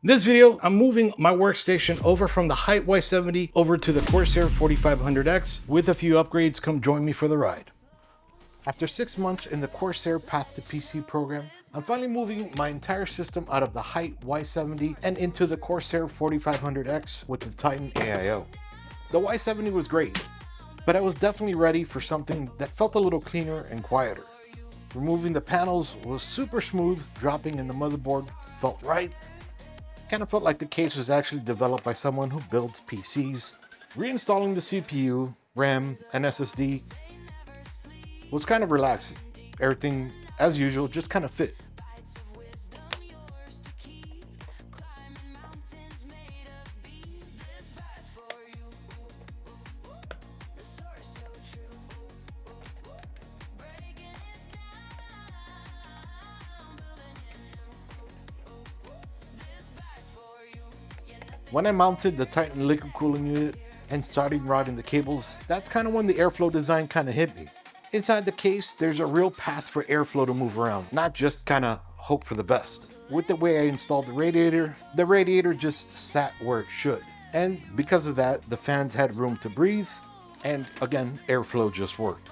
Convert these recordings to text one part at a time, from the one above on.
In this video, I'm moving my workstation over from the Height Y70 over to the Corsair 4500X. With a few upgrades, come join me for the ride. After 6 months in the Corsair Path to PC program, I'm finally moving my entire system out of the Height Y70 and into the Corsair 4500X with the Titan AIO. The Y70 was great, but I was definitely ready for something that felt a little cleaner and quieter. Removing the panels was super smooth, dropping in the motherboard felt right. Kind of felt like the case was actually developed by someone who builds PCs. Reinstalling the CPU, RAM, and SSD was kind of relaxing. Everything, as usual, just kind of fit. When I mounted the Titan liquid cooling unit and started routing the cables, that's kind of when the airflow design kind of hit me. Inside the case, there's a real path for airflow to move around, not just kind of hope for the best. With the way I installed the radiator just sat where it should. And because of that, the fans had room to breathe, and again, airflow just worked.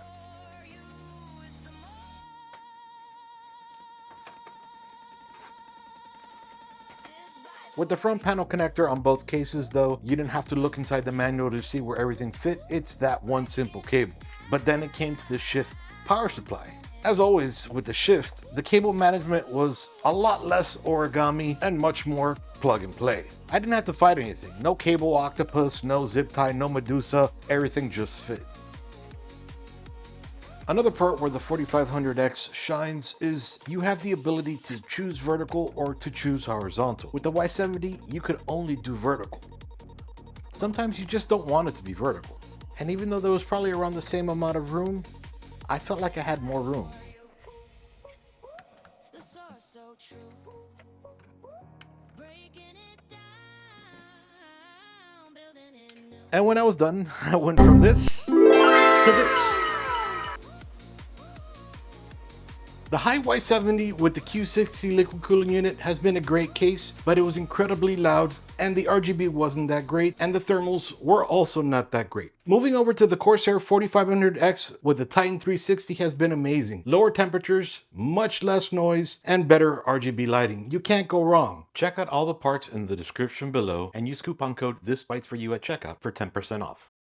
With the front panel connector on both cases though, you didn't have to look inside the manual to see where everything fit. It's that one simple cable. But then it came to the Shift power supply. As always with the Shift, the cable management was a lot less origami and much more plug and play. I didn't have to fight anything. No cable octopus, no zip tie, no Medusa, everything just fit. Another part where the 4500X shines is you have the ability to choose vertical or to choose horizontal. With the Y70, you could only do vertical. Sometimes you just don't want it to be vertical. And even though there was probably around the same amount of room, I felt like I had more room. And when I was done, I went from this to this. The Height Y70 with the Q60 liquid cooling unit has been a great case, but it was incredibly loud and the RGB wasn't that great and the thermals were also not that great. Moving over to the Corsair 4500X with the Titan 360 has been amazing. Lower temperatures, much less noise, and better RGB lighting. You can't go wrong. Check out all the parts in the description below and use coupon code ThisBytesForYou at checkout for 10% off.